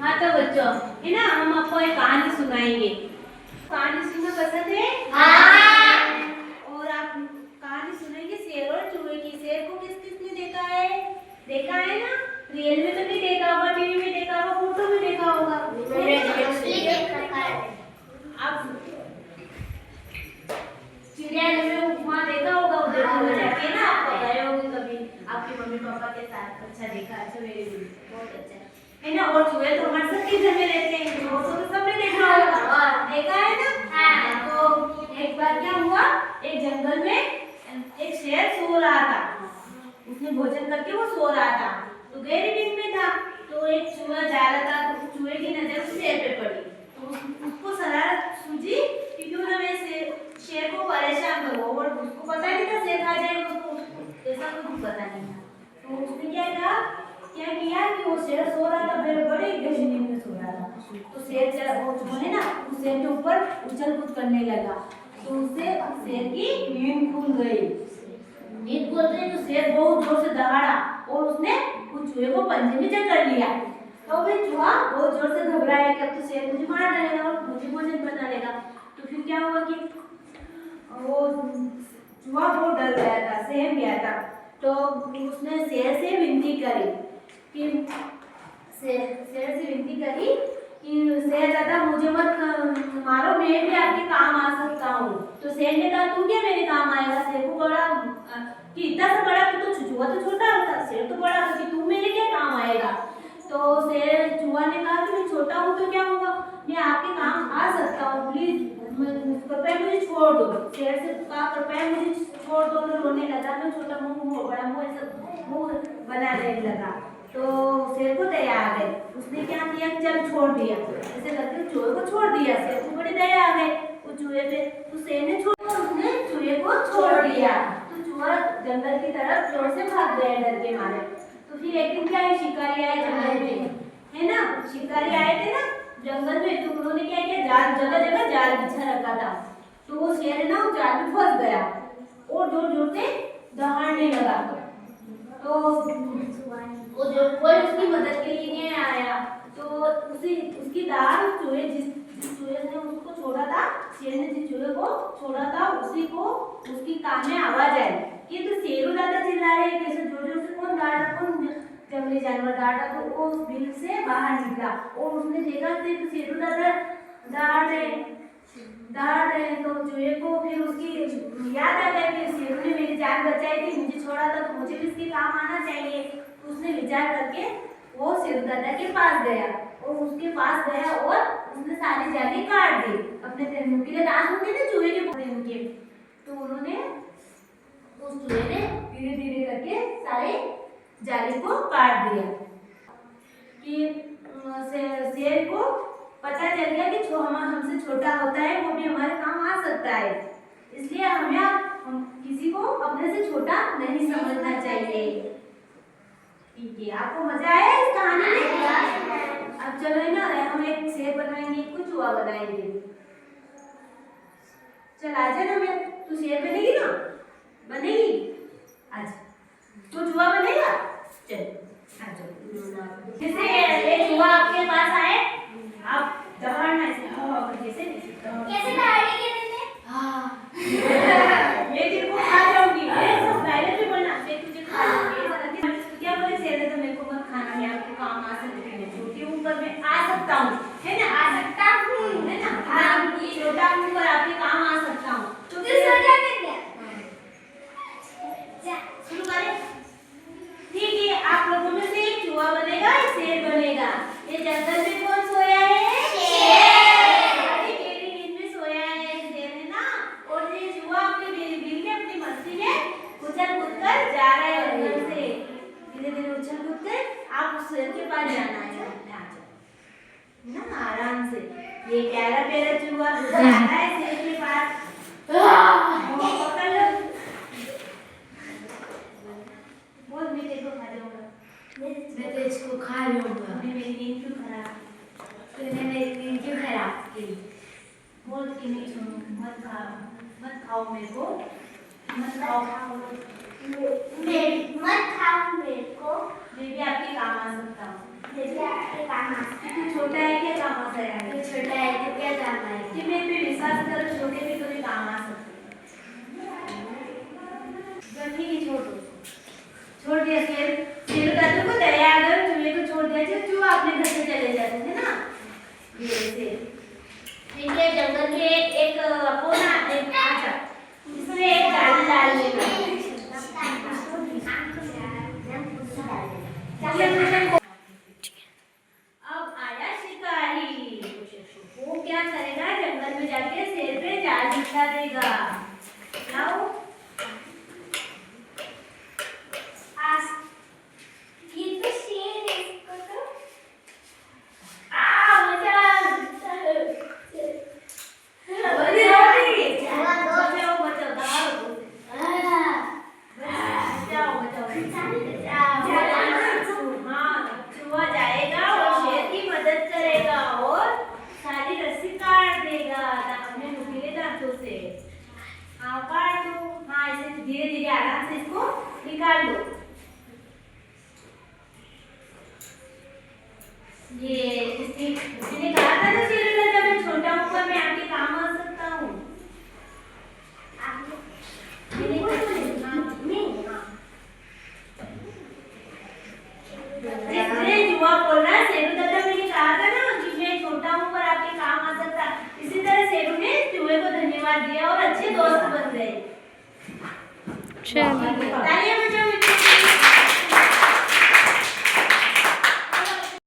हाँ तो बच्चों है ना, हम आपको एक कहानी सुनाएंगे। कहानी सुनना पसंद है? हाँ। और आप कहानी सुनेंगे शेर और चूहे की। शेर को किस किसने देखा है? देखा है ना? रियल में तो नहीं देखा होगा, टीवी में देखा होगा, फोटो में देखा होगा। आप चिड़ियाघर में वहाँ देखा होगा, उधर उधर जाके ना आप गए होंगे कभी आपके मम्मी पापा के साथ। अच्छा देखा, अच्छा वेरी गुड, बहुत अच्छा है ना। और चूहे तो हमारे सबके घर में रहते हैं, चूहों को तो सबने देखा होगा, देखा है ना। हाँ। तो एक बार क्या हुआ, एक जंगल में एक शेर सो रहा था। उसने भोजन करके वो सो रहा था, तो गहरी नींद में था। तो एक चूहा जा रहा था, तो चूहे की नजर उस शेर पे पड़ी। तो उसको शरारत सूझी कि क्यों ना मैं शेर को परेशान करूं। और उसको पता नहीं था शेर खा जाएगा उसको, ऐसा कुछ पता नहीं था। तो उसने क्या किया कि वो शेर सो रहा था, बड़े गहरी नींद में सो रहा था। तो शेर वो जो है ना, उस शेर के ऊपर उछल कूद करने लगा। तो उससे शेर की नींद खुल गई। नींद खुलते तो शेर बहुत जोर से दहाड़ा और उसने उस चूहे को पंजे में जकड़ लिया। तो फिर चूहा बहुत जोर से घबराया कि अब तो शेर मुझे मार डालेगा और मुझे भोजन बना लेगा। तो फिर क्या हुआ कि वो चूहा बहुत डर गया था, सहम गया था। तो उसने शेर से विनती करी कि शेर दादा मुझे मत मारो, मैं भी आपके काम आ सकता हूँ। तो शेर ने कहा तू क्या मेरे काम आएगा? शेर को बड़ा कि इतना सा बड़ा तो चूहा तो छोटा होता, शेर तो बड़ा होता, कि तू मेरे क्या काम आएगा? तो शेर चूहा ने कहा कि मैं छोटा हूँ तो क्या हुआ, मैं आपके काम आ सकता हूँ, प्लीज कृपया मुझे छोड़ दो। शेर से कहा कृपया मुझे छोड़ दो। तो रोने लगा, मैं छोटा मुंह बड़ा मुंह ऐसा मुंह बनाने लगा। तो शेर को दया आ गई, उसने क्या किया, चल छोड़ दिया, ऐसे करके चूहे को छोड़ दिया। शेर को बड़ी दया आ गई वो चूहे पे, तो शेर ने उसने चूहे को छोड़ दिया। तो चूहा जंगल की तरफ जोर से भाग गया डर के मारे। तो फिर एक दिन क्या है, शिकारी आए जंगल में, है ना, शिकारी आए थे ना जंगल में। तो उन्होंने क्या किया, जाल जगह जगह जाल बिछा रखा था। तो वो शेर है ना, वो जाल में फंस गया और जोर जोर से दहाड़ने लगा। तो वो जो कोई उसकी मदद के लिए नहीं आया। तो उसकी दाढ़ चूहे जिस चूहे ने उसको छोड़ा था, शेर ने जिस चूहे को छोड़ा था उसी को उसकी कान में आवाज आई कि तो शेरू दादा चिल्ला रहे हैं, कैसे जोर जोर से कौन जंगली जानवर दाड़ा। तो वो उस बिल से बाहर निकला और उसने देखा कि तो शेरू दादा दाड़ रहे। तो चूहे को फिर उसकी याद आ गया कि शेरू ने मेरी जान बचाई थी, मुझे छोड़ा था, तो मुझे भी इसके काम आना चाहिए। तो उसने विचार करके वो शेरू दादा के पास गया और उसके पास गया और उसने सारी जाली काट दी। अपने नुकीले दांत होते ना चूहे के पूरे उनके, तो उन्होंने उस चूहे ने धीरे धीरे करके सारी जाली को काट दिया। कि शेर को पता चल गया कि जो हमसे छोटा होता है वो भी हमारे काम आ सकता है, इसलिए हम किसी को अपने से छोटा नहीं समझना चाहिए। ठीक है, आपको मजा आया इस कहानी में? अब चलो है ना, हम एक शेर बनाएंगे, कुछ चूहा बनाएंगे। चल आ जाना, मैं तू शेर बनेगी ना? बनेगी? अच्छा तू चूहा बनेगा? चल आ जाओ। जैसे एक चूहा आपके पास आए, आप दहाड़ना कैसे दहाड़ेंगे मैंने? हाँ मैं तेरे को खा जाऊंगी, सब डायलॉग भी बोलना, मैं तुझे खा जाऊंगी ऐसा करके। क्या बोले शेर ने, तो मेरे को मत खाना, मैं आपके काम आ सकती हूँ, छोटी हूँ पर मैं आ सकता हूँ, है ना, आ सकता हूँ, है ना, हाँ छोटा हूँ पर आपके काम आ सकता हूँ। तो फिर शुरू करें? ठीक है, आप लोगों में से एक चूहा बनेगा, एक शेर बनेगा। ये जंगल में कौन सोया है? शेर। अरे गहरी नींद में सोया है शेर, है ना। और ये चूहा अपने बिल में अपनी मस्ती में उछल कूद कर जा रहा है जंगल से, धीरे धीरे उछल कूद कर आप उस शेर के पास जाना है ना, आराम से। ये प्यारा प्यारा चूहा जा रहा है शेर के पास, पकड़ लो, बोल मैं तेरे को खा जाऊंगा, मैं तो इसको खा लूंगा, मेरी नींद क्यों खराब, तूने मेरी नींद क्यों खराब की? बोल कि नहीं सुनो, मत खाओ मेरे को, मत खाओ मत खाओ मेरे को, मैं भी आपके काम आ सकता हूँ, मैं भी आपके काम तू छोटा आहे की कामाचा आहे तू छोटा आहे तू क्या जाना है कि मैं पे विश्वास कर छोटे भी तुझे काम आ सकते चल ठीक है छोड़ दिया शेर दादू को दया आ गई चूहे को छोड़ दिया जो अपने घर से चले जाते थे ना ये से देखिए जंगल में एक अपोना एक आजा इसमें एक डाली डाल लेना अब आया शिकारी वो क्या करेगा जंगल में जाके शेर पे जाल बिछा देगा लाओ ये तो शेर है इसको तो चूहा जाएगा और शेर की मदद करेगा और सारी रस्सी काट देगा अपने नुकीले दांतों से हाँ काट दो हाँ ऐसे धीरे धीरे आराम से इसको निकाल दो ये इसने कहा था ना शेर दादा मैं छोटा हूँ पर मैं आपके काम आ सकता हूँ मैंने कहा हाँ, इसने जुआ बोल रहा है शेरू दादा मैंने कहा था ना कि मैं छोटा हूँ पर आपके काम आ सकता इसी तरह शेरू ने चूहे को धन्यवाद दिया और अच्छे दोस्त बन गए चलिए तालियां बजाओ